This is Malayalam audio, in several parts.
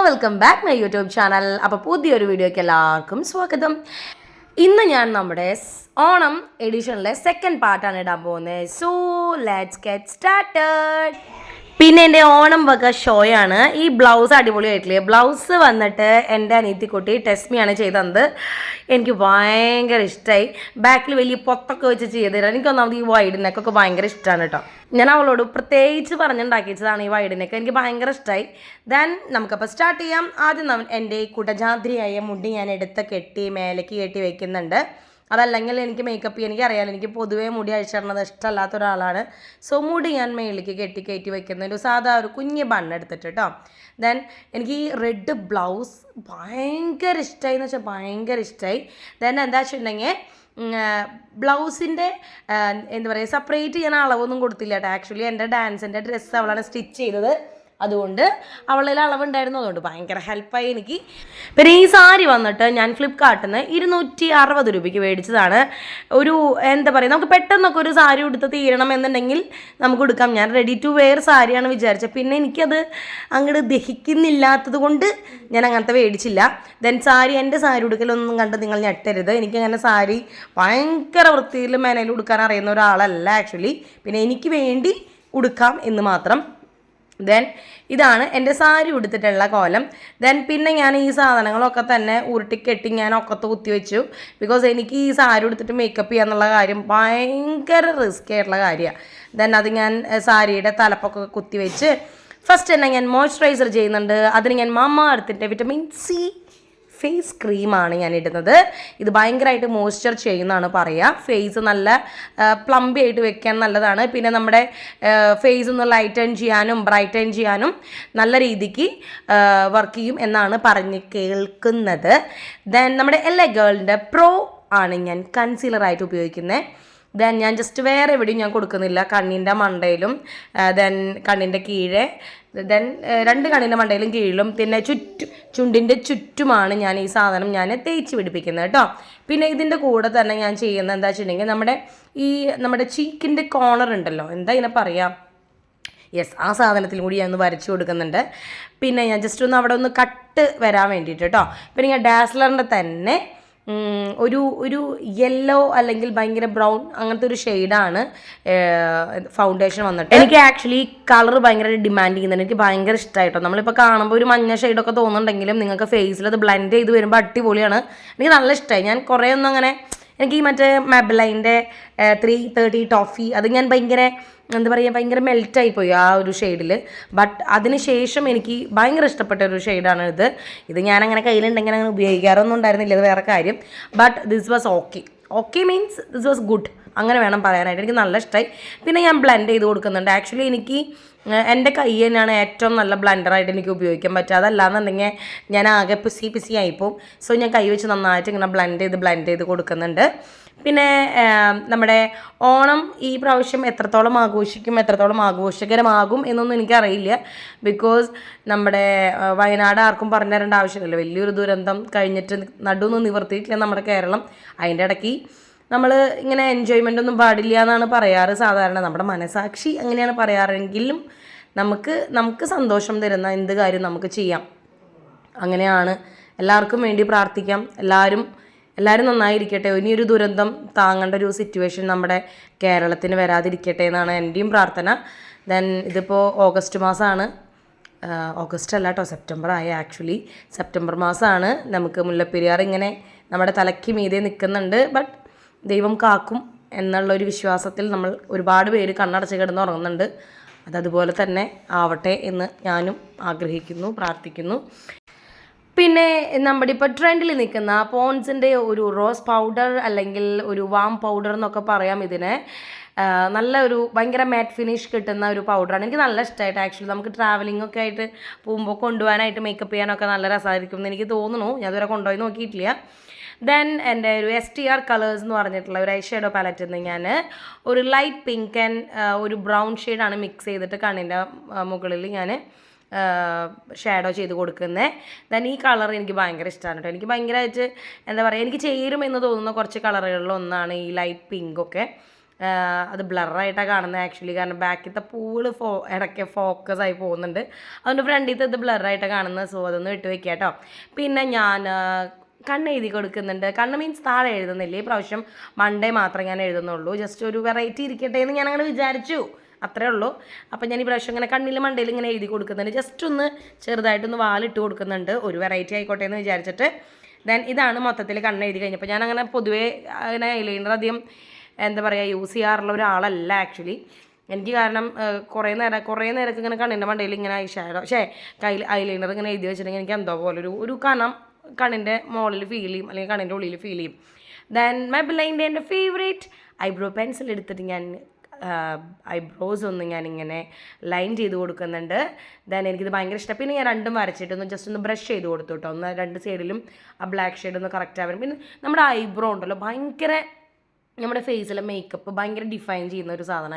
Welcome back my YouTube channel. അപ്പോൾ പുതിയൊരു വീഡിയോയ്ക്ക് എല്ലാവർക്കും സ്വാഗതം. ഇന്ന് ഞാൻ നമ്മുടെ ഓണം എഡിഷനിലെ സെക്കൻഡ് പാർട്ടാണ് ഇടാൻ പോകുന്നത്. So let's get started. പിന്നെ എൻ്റെ ഓണം വക ഷോയാണ്. ഈ ബ്ലൗസ് അടിപൊളിയായിട്ടില്ലേ? ബ്ലൗസ് വന്നിട്ട് എൻ്റെ അനിയത്തിക്കുട്ടി ടെസ്മിയാണ് ചെയ്തത്. എനിക്ക് ഭയങ്കര ഇഷ്ടമായി. ബാക്കിൽ വലിയ പൊത്തൊക്കെ വെച്ച് ചെയ്തില്ല. എനിക്കൊന്നാമത് ഈ വൈഡ് നെക്കൊക്കെ ഭയങ്കര ഇഷ്ടമാണ് കേട്ടോ. ഞാൻ അവളോട് പ്രത്യേകിച്ച് പറഞ്ഞുണ്ടാക്കിച്ചതാണ് ഈ വൈഡ് നെക്ക്. എനിക്ക് ഭയങ്കര ഇഷ്ടമായി. ദെൻ നമുക്കപ്പോൾ സ്റ്റാർട്ട് ചെയ്യാം. ആദ്യം എൻ്റെ കുടജാദ്രിയായ മുടി ഞാൻ എടുത്ത് കെട്ടി മേലേക്ക് കെട്ടി വെക്കുന്നുണ്ട്. അതല്ലെങ്കിൽ എനിക്ക് മേക്കപ്പ് എനിക്കറിയാമല്ലോ, എനിക്ക് പൊതുവേ മുടി അഴിച്ചിടുന്നത് ഇഷ്ടമല്ലാത്ത ഒരാളാണ്. സോ മുടി ഞാൻ മേലേക്ക് കയറ്റി വെക്കുന്ന ഒരു സാധാ ഒരു കുഞ്ഞ് ബണ്ണെടുത്തിട്ട് കേട്ടോ. ദെൻ എനിക്ക് ഈ റെഡ് ബ്ലൗസ് ഭയങ്കര ഇഷ്ടമായി എന്ന് വെച്ചാൽ ഭയങ്കര ഇഷ്ടമായി. ദെൻ എന്താ വെച്ചിട്ടുണ്ടെങ്കിൽ ബ്ലൗസിൻ്റെ എന്താ പറയുക, സെപ്പറേറ്റ് ഞാൻ അളവൊന്നും കൊടുത്തില്ല കേട്ടോ. ആക്ച്വലി എൻ്റെ ഡാൻസിൻ്റെ ഡ്രസ്സ് അവളാണ് സ്റ്റിച്ച് ചെയ്തത്. അതുകൊണ്ട് അവളിൽ അളവുണ്ടായിരുന്നു. അതുകൊണ്ട് ഭയങ്കര ഹെൽപ്പായി എനിക്ക്. പിന്നെ ഈ സാരി വന്നിട്ട് ഞാൻ ഫ്ലിപ്കാർട്ടിൽ നിന്ന് 260 രൂപയ്ക്ക് മേടിച്ചതാണ്. ഒരു എന്താ പറയുക, നമുക്ക് പെട്ടെന്നൊക്കെ ഒരു സാരി ഉടുത്ത് തീരണം എന്നുണ്ടെങ്കിൽ നമുക്ക് എടുക്കാം. ഞാൻ റെഡി ടു വെയർ സാരിയാണ് വിചാരിച്ചത്. പിന്നെ എനിക്കത് അങ്ങോട്ട് ദഹിക്കുന്നില്ലാത്തത് കൊണ്ട് ഞാൻ അങ്ങനത്തെ മേടിച്ചില്ല. ദെൻ സാരി, എൻ്റെ സാരി ഉടുക്കലൊന്നും കണ്ട് നിങ്ങൾ ഞെട്ടരുത്. എനിക്കങ്ങനെ സാരി ഭയങ്കര വൃത്തിയിൽ മെനയിൽ ഉടുക്കാൻ അറിയുന്ന ഒരാളല്ല ആക്ച്വലി. പിന്നെ എനിക്ക് വേണ്ടി ഉടുക്കാം എന്ന് മാത്രം. ദെൻ ഇതാണ് എൻ്റെ സാരി ഉടുത്തിട്ടുള്ള കോലം. ദെൻ പിന്നെ ഞാൻ ഈ സാധനങ്ങളൊക്കെ തന്നെ ഉരുട്ടിക്കെട്ടി ഞാൻ ഒക്കത്ത് കുത്തി വെച്ചു. ബിക്കോസ് എനിക്ക് ഈ സാരി ഉടുത്തിട്ട് മേക്കപ്പ് ചെയ്യാന്നുള്ള കാര്യം ഭയങ്കര റിസ്ക് ആയിട്ടുള്ള കാര്യമാണ്. ദെൻ അത് ഞാൻ സാരിയുടെ തലപ്പൊക്കെ കുത്തി വെച്ച് ഫസ്റ്റ് തന്നെ ഞാൻ മോയ്സ്ചറൈസർ ചെയ്യുന്നുണ്ട്. അതിന് ഞാൻ മാമ എർത്തിൻ്റെ വിറ്റമിൻ സി ഫേസ് ക്രീമാണ് ഞാൻ ഇടുന്നത്. ഇത് ഭയങ്കരമായിട്ട് മോയ്സ്ചർ ചെയ്യുന്നതാണ് പറയുക. ഫേസ് നല്ല പ്ലംബി ആയിട്ട് വെക്കാൻ നല്ലതാണ്. പിന്നെ നമ്മുടെ ഫേസ് ഒന്ന് ലൈറ്റൻ ചെയ്യാനും ബ്രൈറ്റൻ ചെയ്യാനും നല്ല രീതിക്ക് വർക്ക് ചെയ്യും എന്നാണ് പറഞ്ഞ് കേൾക്കുന്നത്. ദെൻ നമ്മുടെ എല്ലാ ഗേളിൻ്റെ പ്രോ ആണ് ഞാൻ കൺസീലറായിട്ട് ഉപയോഗിക്കുന്നത്. ദെൻ ഞാൻ ജസ്റ്റ് വേറെ എവിടെയും ഞാൻ കൊടുക്കുന്നില്ല. കണ്ണിൻ്റെ മണ്ടയിലും ദെൻ കണ്ണിൻ്റെ കീഴെ, ദെൻ 2 കണ്ണിൻ്റെ മണ്ടയിലും കീഴിലും പിന്നെ ചുണ്ടിൻ്റെ ചുറ്റുമാണ് ഞാൻ ഈ സാധനം ഞാൻ തേച്ച് പിടിപ്പിക്കുന്നത് കേട്ടോ. പിന്നെ ഇതിൻ്റെ കൂടെ തന്നെ ഞാൻ ചെയ്യുന്നത് എന്താ വെച്ചിട്ടുണ്ടെങ്കിൽ നമ്മുടെ ചീക്കിൻ്റെ കോർണർ ഉണ്ടല്ലോ, എന്താ ഇതിനെ പറയാം, യെസ്, ആ സാധനത്തിലും കൂടി ഞാൻ ഒന്ന് വരച്ചു കൊടുക്കുന്നുണ്ട്. പിന്നെ ഞാൻ ജസ്റ്റ് ഒന്ന് അവിടെ ഒന്ന് കട്ട് വരാൻ വേണ്ടിയിട്ട് കേട്ടോ. പിന്നെ ഞാൻ ഡാസ്ലറിൻ്റെ തന്നെ ഒരു യെല്ലോ അല്ലെങ്കിൽ ഭയങ്കര ബ്രൗൺ അങ്ങനത്തെ ഒരു ഷെയ്ഡാണ് ഫൗണ്ടേഷൻ വന്നിട്ട്. എനിക്ക് ആക്ച്വലി കളർ ഭയങ്കര ഡിമാൻഡ് ചെയ്യുന്നുണ്ട്. എനിക്ക് ഭയങ്കര ഇഷ്ടമായിട്ടോ. നമ്മളിപ്പോൾ കാണുമ്പോൾ ഒരു മഞ്ഞ ഷെയ്ഡൊക്കെ തോന്നുന്നുണ്ടെങ്കിലും നിങ്ങൾക്ക് ഫേസിൽ അത് ബ്ലെൻഡ് ചെയ്ത് വരുമ്പോൾ അടിപൊളിയാണ്. എനിക്ക് നല്ല ഇഷ്ടമായി. ഞാൻ കുറേ ഒന്നും അങ്ങനെ, എനിക്ക് ഈ മറ്റേ മെബ്ലൈൻ്റെ 330 ടോഫി അത് ഞാൻ ഭയങ്കര എന്താ പറയുക, ഭയങ്കര മെൽറ്റായിപ്പോയി ആ ഒരു ഷെയ്ഡിൽ. ബട്ട് അതിന് ശേഷം എനിക്ക് ഭയങ്കര ഇഷ്ടപ്പെട്ട ഒരു ഷെയ്ഡാണ് ഇത് ഞാനങ്ങനെ കയ്യിലുണ്ടെങ്കിൽ അങ്ങനെ ഉപയോഗിക്കാറൊന്നും ഉണ്ടായിരുന്നില്ല, ഇത് വേറെ കാര്യം. But this was okay means this was good, അങ്ങനെ വേണം പറയാനായിട്ട്. എനിക്ക് നല്ല ഇഷ്ടമായി. പിന്നെ ഞാൻ ബ്ലെൻഡ് ചെയ്ത് കൊടുക്കുന്നുണ്ട്. ആക്ച്വലി എനിക്ക് എൻ്റെ കൈ തന്നെയാണ് ഏറ്റവും നല്ല ബ്ലെൻഡറായിട്ട് എനിക്ക് ഉപയോഗിക്കാൻ പറ്റുക. അതല്ലാന്നുണ്ടെങ്കിൽ ഞാൻ ആകെ പിസി ആയിപ്പോവും. സോ ഞാൻ കൈ വെച്ച് നന്നായിട്ട് ഇങ്ങനെ ബ്ലെൻഡ് ചെയ്ത് കൊടുക്കുന്നുണ്ട്. പിന്നെ നമ്മുടെ ഓണം ഈ പ്രാവശ്യം എത്രത്തോളം ആഘോഷകരമാകും എന്നൊന്നും എനിക്കറിയില്ല. ബിക്കോസ് നമ്മുടെ വയനാട് ആർക്കും പറഞ്ഞു തരേണ്ട ആവശ്യമില്ലല്ലോ. വലിയൊരു ദുരന്തം കഴിഞ്ഞിട്ട് നടുവൊന്നും നിവർത്തിയിട്ടില്ല നമ്മുടെ കേരളം. അതിൻ്റെ ഇടയ്ക്ക് നമ്മൾ ഇങ്ങനെ എൻജോയ്മെൻ്റ് ഒന്നും പാടില്ല എന്നാണ് പറയാറ് സാധാരണ. നമ്മുടെ മനസാക്ഷി അങ്ങനെയാണ് പറയാറെങ്കിലും നമുക്ക് സന്തോഷം തരുന്ന എന്ത് കാര്യം നമുക്ക് ചെയ്യാം. അങ്ങനെയാണ്. എല്ലാവർക്കും വേണ്ടി പ്രാർത്ഥിക്കാം. എല്ലാവരും നന്നായിരിക്കട്ടെ. ഇനിയൊരു ദുരന്തം താങ്ങേണ്ട ഒരു സിറ്റുവേഷൻ നമ്മുടെ കേരളത്തിന് വരാതിരിക്കട്ടെ എന്നാണ് എൻ്റെയും പ്രാർത്ഥന. ദെൻ ഇതിപ്പോൾ ഓഗസ്റ്റ് മാസമാണ്. ഓഗസ്റ്റ് അല്ല കേട്ടോ, സെപ്റ്റംബർ ആയി. ആക്ച്വലി സെപ്റ്റംബർ മാസമാണ്. നമുക്ക് മുല്ലപ്പെരിയാർ ഇങ്ങനെ നമ്മുടെ തലയ്ക്ക് മീതെ നിൽക്കുന്നുണ്ട്. ബട്ട് ദൈവം കാക്കും എന്നുള്ളൊരു വിശ്വാസത്തിൽ നമ്മൾ ഒരുപാട് പേര് കണ്ണടച്ച് കിടന്ന് ഉറങ്ങുന്നുണ്ട്. അതതുപോലെ തന്നെ ആവട്ടെ എന്ന് ഞാനും ആഗ്രഹിക്കുന്നു, പ്രാർത്ഥിക്കുന്നു. പിന്നെ നമ്മുടെ ഇപ്പോൾ ട്രെൻഡിൽ നിൽക്കുന്ന പോൺസിൻ്റെ ഒരു റോസ് പൗഡർ അല്ലെങ്കിൽ ഒരു വാം പൗഡർ എന്നൊക്കെ പറയാം ഇതിനെ. നല്ല ഒരു ഭയങ്കര മാറ്റ് ഫിനിഷ് കിട്ടുന്ന ഒരു പൗഡറാണ്. എനിക്ക് നല്ല ഇഷ്ടമായിട്ട് ആക്ച്വലി. നമുക്ക് ട്രാവലിംഗ് ഒക്കെ ആയിട്ട് പോകുമ്പോൾ കൊണ്ടുപോകാനായിട്ട് മേക്കപ്പ് ചെയ്യാനൊക്കെ നല്ല രസമായിരിക്കും എന്ന് എനിക്ക് തോന്നുന്നു. ഞാൻ അതുവരെ കൊണ്ടുപോയി നോക്കിയിട്ടില്ല. ദെൻ എൻ്റെ ഒരു STR കളേഴ്സ് എന്ന് പറഞ്ഞിട്ടുള്ള ഒരു ഐ ഷേഡോ പാലറ്റിൽ നിന്ന് ഞാൻ ഒരു ലൈറ്റ് പിങ്ക് ആൻഡ് ഒരു ബ്രൗൺ ഷെയ്ഡാണ് മിക്സ് ചെയ്തിട്ട് കണ്ണിൻ്റെ മുകളിൽ ഞാൻ ഷാഡോ ചെയ്ത് കൊടുക്കുന്നത്. ദെൻ ഈ കളർ എനിക്ക് ഭയങ്കര ഇഷ്ടമാണ് കേട്ടോ. എനിക്ക് ഭയങ്കരമായിട്ട് എന്താ പറയുക, എനിക്ക് ചേരുമെന്ന് തോന്നുന്ന കുറച്ച് കളറുകളിലൊന്നാണ് ഈ ലൈറ്റ് പിങ്കൊക്കെ. അത് ബ്ലറായിട്ടാണ് കാണുന്നത് ആക്ച്വലി, കാരണം ബാക്കിലത്തെ പൂവുകൾ ഇടയ്ക്ക് ഫോക്കസ് ആയി പോകുന്നുണ്ട്. അതുകൊണ്ട് ഫ്രണ്ടിലത്തെ ഇത് ബ്ലറായിട്ടാണ് കാണുന്നത്. സോ അതൊന്ന് വിട്ട് വെക്കുക കേട്ടോ. പിന്നെ ഞാൻ കണ്ണ് എഴുതി കൊടുക്കുന്നുണ്ട്. കണ്ണ് മീൻസ് താഴെ എഴുതുന്നില്ല, ഈ പ്രാവശ്യം മൺഡേ മാത്രമേ ഞാൻ എഴുതുന്നുള്ളൂ. ജസ്റ്റ് ഒരു വെറൈറ്റി ഇരിക്കട്ടെ എന്ന് ഞാൻ അങ്ങനെ വിചാരിച്ചു, അത്രേ ഉള്ളൂ. അപ്പം ഞാൻ ഈ പ്രാവശ്യം ഇങ്ങനെ കണ്ണിൽ മണ്ടയിൽ ഇങ്ങനെ എഴുതി കൊടുക്കുന്നുണ്ട്. ജസ്റ്റ് ഒന്ന് ചെറുതായിട്ടൊന്ന് വാലിട്ട് കൊടുക്കുന്നുണ്ട്, ഒരു വെറൈറ്റി ആയിക്കോട്ടെ എന്ന് വിചാരിച്ചിട്ട്. ദെൻ ഇതാണ് മൊത്തത്തിൽ കണ്ണ് എഴുതി കഴിഞ്ഞപ്പോൾ. ഞാൻ അങ്ങനെ പൊതുവേ അങ്ങനെ ഐലൈനർ അധികം എന്താ പറയുക യൂസ് ചെയ്യാറുള്ള ഒരാളല്ല ആക്ച്വലി. എനിക്ക് കാരണം കുറേ നേരമൊക്കെ ഇങ്ങനെ കണ്ണിൻ്റെ മണ്ടയിൽ ഇങ്ങനെ ഐഷാഡോ കയ്യിൽ ഐലൈനർ ഇങ്ങനെ എഴുതി വെച്ചിട്ടുണ്ടെങ്കിൽ എനിക്ക് എന്തോ പോലെ ഒരു കണം കണ്ണിൻ്റെ മുകളിൽ ഫീൽ ചെയ്യും, അല്ലെങ്കിൽ കണ്ണിൻ്റെ ഉള്ളിൽ ഫീൽ ചെയ്യും. ദെൻ മെബിലൈൻ്റെ എൻ്റെ ഫേവറേറ്റ് ഐബ്രോ പെൻസിൽ എടുത്തിട്ട് ഞാൻ ഐബ്രോസ് ഒന്ന് ഞാനിങ്ങനെ ലൈൻ ചെയ്ത് കൊടുക്കുന്നുണ്ട്. ദെൻ എനിക്കിത് ഭയങ്കര ഇഷ്ടം. പിന്നെ ഞാൻ രണ്ടും വരച്ചിട്ടൊന്ന് ജസ്റ്റ് ഒന്ന് ബ്രഷ് ചെയ്ത് കൊടുത്തു കേട്ടോ, ഒന്ന് രണ്ട് സൈഡിലും ആ ബ്ലാക്ക് ഷെയ്ഡ് ഒന്ന് കറക്റ്റ് ആവാൻ. പിന്നെ നമ്മുടെ ഐബ്രോ ഉണ്ടല്ലോ ഭയങ്കര നമ്മുടെ ഫേസിലെ മേക്കപ്പ് ഭയങ്കര ഡിഫൈൻ ചെയ്യുന്ന ഒരു സാധനം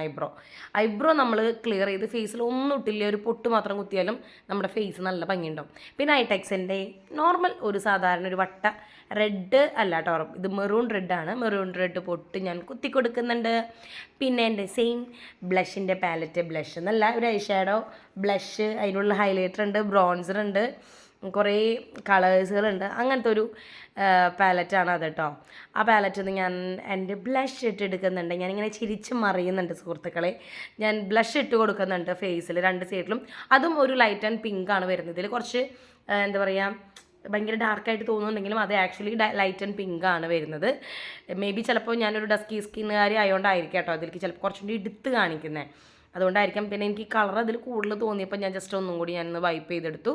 ഐബ്രോ നമ്മൾ ക്ലിയർ ചെയ്ത് ഫേസിൽ ഒന്നും ഇട്ടില്ല, ഒരു പൊട്ട് മാത്രം കുത്തിയാലും നമ്മുടെ ഫേസ് നല്ല ഭംഗിയുണ്ടാവും. പിന്നെ ഐടെക്സിൻ്റെ നോർമൽ ഒരു സാധാരണ ഒരു വട്ട റെഡ് അല്ല കേട്ടോ, ഇത് മെറൂൺ റെഡാണ്, മെറൂൺ റെഡ് പൊട്ട് ഞാൻ കുത്തി കൊടുക്കുന്നുണ്ട്. പിന്നെ എൻ്റെ സെയിം ബ്ലഷിൻ്റെ പാലറ്റ്, ബ്ലഷ് എന്നല്ല ഒരു ഐഷാഡോ ബ്ലഷ്, അതിനുള്ള ഹൈലൈറ്റർ ഉണ്ട്, ബ്രോൺസർ ഉണ്ട്, കുറേ കളേഴ്സുകളുണ്ട്, അങ്ങനത്തെ ഒരു പാലറ്റാണ് അത് കേട്ടോ. ആ പാലറ്റിൽ നിന്ന് ഞാൻ എൻ്റെ ബ്ലഷ് ഇട്ടെടുക്കുന്നുണ്ട്. ഞാനിങ്ങനെ ചിരിച്ച് മറിയുന്നുണ്ട് സുഹൃത്തുക്കളെ. ഞാൻ ബ്ലഷ് ഇട്ട് കൊടുക്കുന്നുണ്ട് ഫേസിൽ രണ്ട് സൈഡിലും. അതും ഒരു ലൈറ്റ് ആൻഡ് പിങ്ക് ആണ് വരുന്നത്. ഇതിൽ കുറച്ച് എന്താ പറയുക ഭയങ്കര ഡാർക്കായിട്ട് തോന്നുന്നുണ്ടെങ്കിലും അത് ആക്ച്വലി ലൈറ്റ് ആൻഡ് പിങ്ക് ആണ് വരുന്നത്. മേ ബി ചിലപ്പോൾ ഞാനൊരു ഡസ്കി സ്കിന്നുകാരി ആയതുകൊണ്ടായിരിക്കും കേട്ടോ അതിലേക്ക് ചിലപ്പോൾ കുറച്ചും കൂടി എടുത്ത് കാണിക്കുന്നത്, അതുകൊണ്ടായിരിക്കാം. പിന്നെ എനിക്ക് കളർ അതിൽ കൂടുതൽ തോന്നിയപ്പോൾ ഞാൻ ജസ്റ്റ് ഒന്നും കൂടി ഞാനൊന്ന് വൈപ്പ് ചെയ്തെടുത്തു.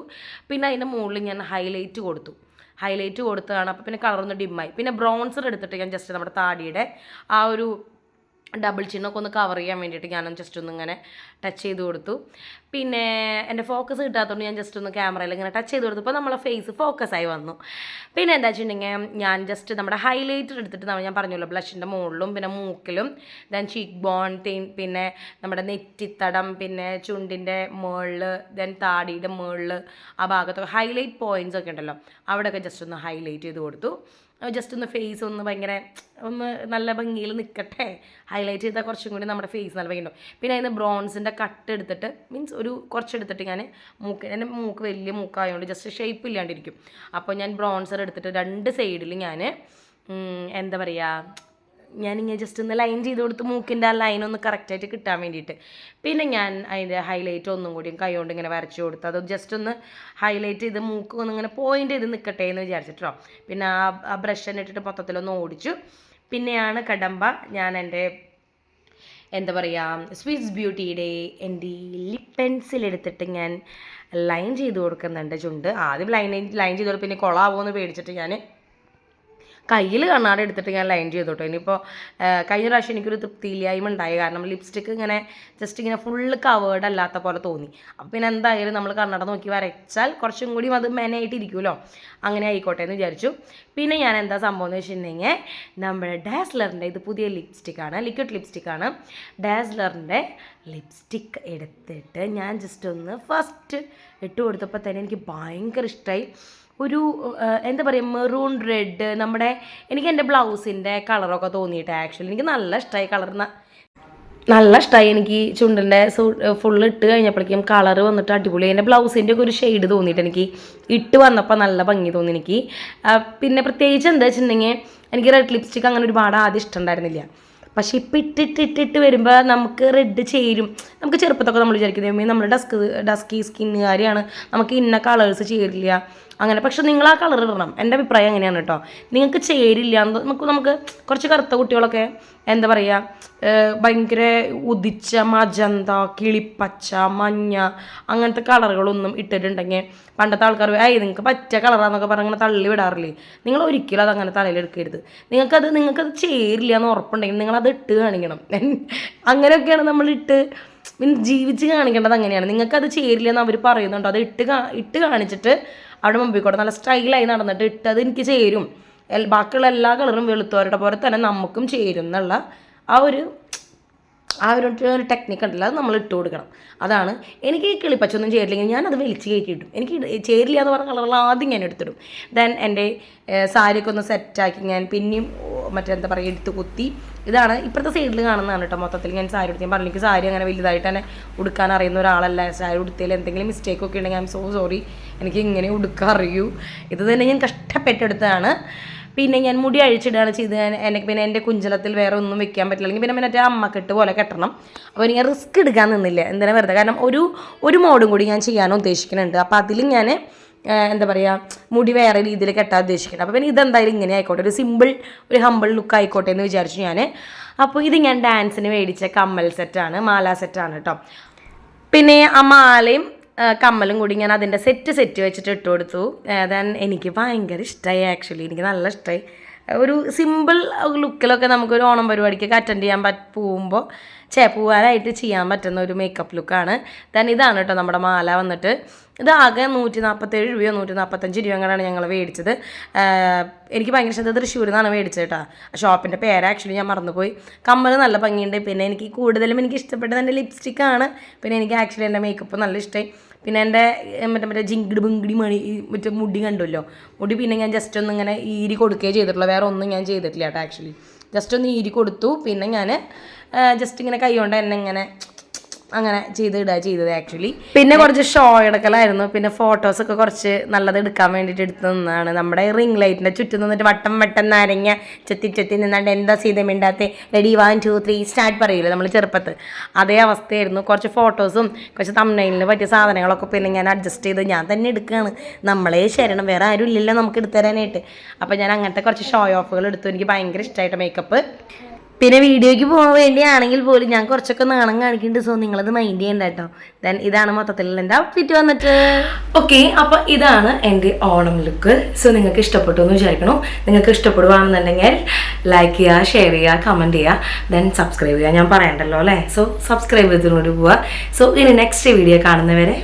പിന്നെ അതിൻ്റെ മുകളിൽ ഞാൻ ഹൈലൈറ്റ് കൊടുത്തതാണ്. അപ്പോൾ പിന്നെ കളറൊന്ന് ഡിമ്മായി. പിന്നെ ബ്രോൺസർ എടുത്തിട്ട് ഞാൻ ജസ്റ്റ് നമ്മുടെ താടിയുടെ ആ ഒരു ഡബിൾ ചിന്നൊക്കെ ഒന്ന് കവർ ചെയ്യാൻ വേണ്ടിയിട്ട് ഞാനൊന്ന് ജസ്റ്റ് ഒന്ന് ഇങ്ങനെ ടച്ച് ചെയ്ത് കൊടുത്തു. പിന്നെ എൻ്റെ ഫോക്കസ് കിട്ടാത്തതുകൊണ്ട് ഞാൻ ജസ്റ്റ് ഒന്ന് ക്യാമറയിൽ ഇങ്ങനെ ടച്ച് ചെയ്ത് കൊടുത്തപ്പോൾ നമ്മളെ ഫേസ് ഫോക്കസായി വന്നു. പിന്നെ എന്താ വെച്ചിട്ടുണ്ടെങ്കിൽ ഞാൻ ജസ്റ്റ് നമ്മുടെ ഹൈലൈറ്റർ എടുത്തിട്ട് ഞാൻ പറഞ്ഞല്ലോ ബ്ലഷിൻ്റെ മുകളിലും പിന്നെ മൂക്കിലും ദെൻ ചീക്ക് ബോൺ പിന്നെ നമ്മുടെ നെറ്റിത്തടം പിന്നെ ചുണ്ടിൻ്റെ മുകളിൽ ദെൻ താടിയുടെ മുകളിൽ ആ ഭാഗത്തൊക്കെ ഹൈലൈറ്റ് പോയിൻറ്റ്സ് ഒക്കെ ഉണ്ടല്ലോ അവിടെയൊക്കെ ജസ്റ്റ് ഒന്ന് ഹൈലൈറ്റ് ചെയ്ത് കൊടുത്തു. ജസ്റ്റ് ഒന്ന് ഫേസ് ഒന്ന് ഭയങ്കര ഒന്ന് നല്ല ഭംഗിയിൽ നിൽക്കട്ടെ, ഹൈലൈറ്റ് ചെയ്താൽ കുറച്ചും കൂടി നമ്മുടെ ഫേസ് നല്ല ഭംഗിയുണ്ടാവും. പിന്നെ അതിന് ബ്രോൺസിൻ്റെ കട്ട് എടുത്തിട്ട് മീൻസ് ഒരു കുറച്ചെടുത്തിട്ട് ഞാൻ എൻ്റെ മൂക്ക് വലിയ മൂക്കായതുകൊണ്ട് ജസ്റ്റ് ഷേപ്പ് ഇല്ലാണ്ടിരിക്കും. അപ്പോൾ ഞാൻ ബ്രോൺസർ എടുത്തിട്ട് രണ്ട് സൈഡിൽ ഞാൻ എന്താ പറയുക ഞാനിങ്ങനെ ജസ്റ്റ് ഒന്ന് ലൈൻ ചെയ്ത് കൊടുത്ത് മൂക്കിൻ്റെ ആ ലൈനൊന്ന് കറക്റ്റായിട്ട് കിട്ടാൻ വേണ്ടിയിട്ട്. പിന്നെ ഞാൻ അതിൻ്റെ ഹൈലൈറ്റ് ഒന്നും കൂടി കൈ കൊണ്ട് ഇങ്ങനെ വരച്ച് കൊടുത്ത് അത് ജസ്റ്റ് ഒന്ന് ഹൈലൈറ്റ് ചെയ്ത് മൂക്ക് ഒന്നിങ്ങനെ പോയിൻ്റ് ചെയ്ത് നിൽക്കട്ടെ എന്ന് വിചാരിച്ചിട്ടോ. പിന്നെ ആ ബ്രഷ് തന്നെ ഇട്ടിട്ട് മൊത്തത്തിലൊന്ന് ഓടിച്ചു. പിന്നെയാണ് കടമ്പ ഞാൻ എൻ്റെ എന്താ പറയുക സ്വീറ്റ്സ് ബ്യൂട്ടിയുടെ എൻ്റെ ലിപ് പെൻസിൽ എടുത്തിട്ട് ഞാൻ ലൈൻ ചെയ്ത് കൊടുക്കുന്നുണ്ട് ചുണ്ട്. ആദ്യം ലൈൻ ചെയ്ത് കൊടുത്ത് പിന്നെ കൊളാവുമെന്ന് പേടിച്ചിട്ട് ഞാൻ കയ്യിൽ കണ്ണാടി എടുത്തിട്ട് ഞാൻ ലൈൻ ചെയ്തു കേട്ടോ. ഇനിയിപ്പോൾ കഴിഞ്ഞ പ്രാവശ്യം എനിക്കൊരു തൃപ്തിയില്ലായ്മ ഉണ്ടായി, കാരണം ലിപ്സ്റ്റിക്ക് ഇങ്ങനെ ജസ്റ്റ് ഇങ്ങനെ ഫുള്ള് കവേർഡ് അല്ലാത്ത പോലെ തോന്നി. അപ്പോൾ പിന്നെ എന്തായാലും നമ്മൾ കണ്ണട നോക്കി വരച്ചാൽ കുറച്ചും കൂടി അത് മെനയായിട്ടിരിക്കുമല്ലോ, അങ്ങനെ ആയിക്കോട്ടെ എന്ന് വിചാരിച്ചു. പിന്നെ ഞാൻ എന്താ സംഭവം എന്ന് വെച്ചിട്ടുണ്ടെങ്കിൽ നമ്മുടെ ഡാസ്ലറിൻ്റെ ഇത് പുതിയ ലിപ്സ്റ്റിക്കാണ്, ലിക്വിഡ് ലിപ്സ്റ്റിക്കാണ്. ഡാസ്ലറിൻ്റെ ലിപ്സ്റ്റിക്ക് എടുത്തിട്ട് ഞാൻ ജസ്റ്റ് ഒന്ന് ഫസ്റ്റ് ഇട്ട് കൊടുത്തപ്പോൾ തന്നെ എനിക്ക് ഭയങ്കര ഇഷ്ടമായി. ഒരു എന്താ പറയുക മെറൂൺ റെഡ് എനിക്ക് എൻ്റെ ബ്ലൗസിൻ്റെ കളറൊക്കെ തോന്നിയിട്ട് ആക്ച്വലി എനിക്ക് നല്ല ഇഷ്ടമായി. നല്ല ഇഷ്ടമായി എനിക്ക് ചുണ്ടിൻ്റെ ഫുള്ള് ഇട്ട് കഴിഞ്ഞപ്പോഴേക്കും കളറ് വന്നിട്ട് അടിപൊളി. എൻ്റെ ബ്ലൗസിൻ്റെ ഒക്കെ ഒരു ഷെയ്ഡ് തോന്നിയിട്ട് എനിക്ക് ഇട്ട് വന്നപ്പോൾ നല്ല ഭംഗി തോന്നി എനിക്ക്. പിന്നെ പ്രത്യേകിച്ച് എന്താ വെച്ചിട്ടുണ്ടെങ്കിൽ എനിക്ക് റെഡ് ലിപ്സ്റ്റിക്ക് അങ്ങനെ ഒരുപാട് ആദ്യം ഇഷ്ടമുണ്ടായിരുന്നില്ല. പക്ഷേ ഇപ്പം ഇട്ടിട്ട് വരുമ്പോൾ നമുക്ക് റെഡ് ചേരും. നമുക്ക് ചെറുപ്പത്തൊക്കെ നമ്മൾ വിചാരിക്കുന്നത് നമ്മൾ ഡസ്കി സ്കിന്നുകാരിയാണ്, നമുക്ക് ഇന്ന കളേഴ്സ് ചേരില്ല അങ്ങനെ. പക്ഷെ നിങ്ങൾ ആ കളർ ഇടണം, എൻ്റെ അഭിപ്രായം അങ്ങനെയാണ് കേട്ടോ. നിങ്ങൾക്ക് ചേരില്ല നമുക്ക് കുറച്ച് കറുത്ത കുട്ടികളൊക്കെ എന്താ പറയുക ഭയങ്കര ഉദിച്ച മജന്ത കിളിപ്പച്ച മഞ്ഞ അങ്ങനത്തെ കളറുകളൊന്നും ഇട്ടിട്ടുണ്ടെങ്കിൽ പണ്ടത്തെ ആൾക്കാർ നിങ്ങൾക്ക് പറ്റിയ കളറാന്നൊക്കെ പറഞ്ഞ് അങ്ങനെ തള്ളി വിടാറില്ലേ. നിങ്ങൾ ഒരിക്കലും അതങ്ങനെ തലയിലെടുക്കരുത്. നിങ്ങൾക്കത് ചേരില്ല എന്ന് ഉറപ്പുണ്ടെങ്കിൽ നിങ്ങളത് ഇട്ട് കാണിക്കണം. അങ്ങനെയൊക്കെയാണ് നമ്മൾ ജീവിച്ച് കാണിക്കേണ്ടത്. അങ്ങനെയാണ്. നിങ്ങൾക്കത് ചേരില്ല എന്ന് അവർ പറയുന്നുണ്ടോ, അത് ഇട്ട് കാണിച്ചിട്ട് അവിടെ മുമ്പിൽ കൂടെ നല്ല സ്റ്റൈലായി നടന്നിട്ട് ഇട്ടത് എനിക്ക് ചേരും, ബാക്കിയുള്ള എല്ലാ കളറും വെളുത്തവരുടെ പോലെ തന്നെ നമുക്കും ചേരും എന്നുള്ള ആ ഒരു ആ ഒരു ടെക്നിക്ക് ഉണ്ടല്ലോ, അത് നമ്മൾ ഇട്ട് കൊടുക്കണം. അതാണ്. എനിക്ക് ഈ കിളിപ്പച്ചൊന്നും ചേരില്ലെങ്കിൽ ഞാനത് വലിച്ച് കയറ്റിയിട്ടും, എനിക്ക് ചേരില്ല എന്ന് പറഞ്ഞ കളറുകൾ ആദ്യം ഞാൻ എടുത്തിടും. ദെൻ എൻ്റെ സാരിയൊക്കെ ഒന്ന് സെറ്റാക്കി ഞാൻ പിന്നെയും മറ്റെന്താ പറയുക എടുത്ത് കുത്തി. ഇതാണ് ഇപ്പോഴത്തെ സൈഡിൽ കാണുന്നതാണ് കേട്ടോ. മൊത്തത്തിൽ ഞാൻ സാരി ഉടുത്ത്, ഞാൻ പറഞ്ഞു എനിക്ക് സാരി അങ്ങനെ വലുതായിട്ട് തന്നെ ഉടുക്കാൻ അറിയുന്ന ഒരാളല്ല. സാരി ഉടുത്തതിൽ എന്തെങ്കിലും മിസ്റ്റേക്കൊക്കെ ഉണ്ടെങ്കിൽ ഐ എം സോ സോറി, എനിക്ക് ഇങ്ങനെ ഉടുക്കാൻ അറിയൂ. ഇത് തന്നെ ഞാൻ കഷ്ടപ്പെട്ടെടുത്തതാണ്. പിന്നെ ഞാൻ മുടി അഴിച്ചിടുകയാണ് ചെയ്ത്. എനിക്ക് പിന്നെ എൻ്റെ കുഞ്ചലത്തിൽ വേറെ ഒന്നും വെക്കാൻ പറ്റില്ല, അല്ലെങ്കിൽ പിന്നെ മറ്റേ അമ്മക്കെട്ട് പോലെ കെട്ടണം. അപ്പോൾ എനിക്ക് റിസ്ക് എടുക്കാൻ നിന്നില്ല, എന്തിനാ വെറുതെ. കാരണം ഒരു മോഡും കൂടി ഞാൻ ചെയ്യാനും ഉദ്ദേശിക്കുന്നുണ്ട്. അപ്പോൾ അതിലും ഞാൻ എന്താ പറയുക, മുടി വേറെ രീതിയിൽ കെട്ടാൻ ഉദ്ദേശിക്കുന്നത്. അപ്പോൾ പിന്നെ ഇതെന്തായാലും ഇങ്ങനെ ആയിക്കോട്ടെ, ഒരു സിമ്പിൾ ഒരു ഹമ്പിൾ ലുക്ക് ആയിക്കോട്ടെ എന്ന് വിചാരിച്ചു ഞാൻ. അപ്പോൾ ഇത് ഞാൻ ഡാൻസിന് മേടിച്ച കമ്മൽ സെറ്റാണ്, മാല സെറ്റാണ് കേട്ടോ. പിന്നെ ആ മാലയും കമ്മലും കൂടി ഞാൻ അതിൻ്റെ സെറ്റ് വെച്ചിട്ട് ഇട്ട് കൊടുത്തു. ദെൻ എനിക്ക് ഭയങ്കര ഇഷ്ടമായി, ആക്ച്വലി എനിക്ക് നല്ല ഇഷ്ടമായി. ഒരു സിമ്പിൾ ലുക്കിലൊക്കെ നമുക്കൊരു ഓണം പരിപാടിക്കൊക്കെ അറ്റൻഡ് ചെയ്യാൻ പോകുമ്പോൾ പോകാനായിട്ട് ചെയ്യാൻ പറ്റുന്ന ഒരു മേക്കപ്പ് ലുക്കാണ്. ദെൻ ഇതാണ് കേട്ടോ നമ്മുടെ മാല വന്നിട്ട്. ഇത് ആകെ 147 രൂപയോ 145 രൂപ അങ്ങനെയാണ് ഞങ്ങൾ മേടിച്ചത്. എനിക്ക് ഭയങ്കര ഇഷ്ടം. തൃശ്ശൂരിൽ നിന്നാണ് മേടിച്ചത് കേട്ടോ. ഷോപ്പിൻ്റെ പേര് ആക്ച്വലി ഞാൻ മറന്നുപോയി. കമ്മൽ നല്ല ഭംഗിയുണ്ട്. പിന്നെ എനിക്ക് കൂടുതലും എനിക്ക് ഇഷ്ടപ്പെട്ടത് എൻ്റെ ലിപ്സ്റ്റിക്കാണ്. പിന്നെ എനിക്ക് ആക്ച്വലി എൻ്റെ മേക്കപ്പ് നല്ല ഇഷ്ടമായി. പിന്നെ എൻ്റെ മറ്റേ ജിങ്കിടി ബിങ്കിടി മണി മറ്റേ മുടി കണ്ടല്ലോ, മുടി പിന്നെ ഞാൻ ജസ്റ്റ് ഒന്ന് ഇങ്ങനെ ഈരി കൊടുക്കുകയേ ചെയ്തിട്ടുള്ളൂ, വേറെ ഒന്നും ഞാൻ ചെയ്തിട്ടില്ല കേട്ടോ. ആക്ച്വലി ജസ്റ്റ് ഒന്ന് ഈരി കൊടുത്തു. പിന്നെ ഞാൻ ജസ്റ്റ് ഇങ്ങനെ കൈ കൊണ്ട് എന്നെ ഇങ്ങനെ അങ്ങനെ ചെയ്തത് ആക്ച്വലി. പിന്നെ കുറച്ച് ഷോ എടുക്കലായിരുന്നു. പിന്നെ ഫോട്ടോസൊക്കെ കുറച്ച് നല്ലത് എടുക്കാൻ വേണ്ടിയിട്ട് എടുത്ത് നിന്നാണ്. നമ്മുടെ റിംഗ് ലൈറ്റിൻ്റെ ചുറ്റും നിന്നിട്ട് വട്ടം നാരങ്ങ ചെത്തി നിന്നാണ്ട് എന്താ സീതമിണ്ടാത്ത റെഡി 1 2 3 സ്റ്റാർട്ട് പറയില്ലേ നമ്മൾ ചെറുപ്പത്ത്, അതേ അവസ്ഥയായിരുന്നു. കുറച്ച് ഫോട്ടോസും കുറച്ച് തംബ്നെയിലിന് പറ്റിയ സാധനങ്ങളൊക്കെ പിന്നെ ഞാൻ അഡ്ജസ്റ്റ് ചെയ്ത് ഞാൻ തന്നെ എടുക്കുകയാണ്. നമ്മളെ ശരണം, വേറെ ആരും ഇല്ലല്ലോ നമുക്ക് എടുത്തു തരാനായിട്ട്. അപ്പോൾ ഞാൻ അങ്ങനത്തെ കുറച്ച് ഷോ ഓഫുകൾ എടുത്തു. എനിക്ക് ഭയങ്കര ഇഷ്ടമായിട്ട് മേക്കപ്പ്. പിന്നെ വീഡിയോയ്ക്ക് പോകാൻ വേണ്ടിയാണെങ്കിൽ പോലും ഞാൻ കുറച്ചൊക്കെ നാണം കാണിക്കുന്നുണ്ട്. സോ നിങ്ങളത് മൈൻഡ് ചെയ്യണ്ട കേട്ടോ. ദെൻ ഇതാണ് മൊത്തത്തിൽ എൻ്റെ ഔട്ട്ഫിറ്റ് വന്നിട്ട്. ഓക്കെ, അപ്പോൾ ഇതാണ് എൻ്റെ ഓണം ലുക്ക്. സോ നിങ്ങൾക്ക് ഇഷ്ടപ്പെട്ടു എന്ന് വിചാരിക്കണം. നിങ്ങൾക്ക് ഇഷ്ടപ്പെടുകയാണെന്നുണ്ടെങ്കിൽ ലൈക്ക് ചെയ്യുക, ഷെയർ ചെയ്യുക, കമൻറ്റ് ചെയ്യുക, ദെൻ സബ്സ്ക്രൈബ് ചെയ്യുക. ഞാൻ പറയണ്ടല്ലോ അല്ലേ. സോ സബ്സ്ക്രൈബ് ചെയ്തിട്ട് പോവുക. സോ ഇനി നെക്സ്റ്റ് വീഡിയോ കാണുന്നവരെ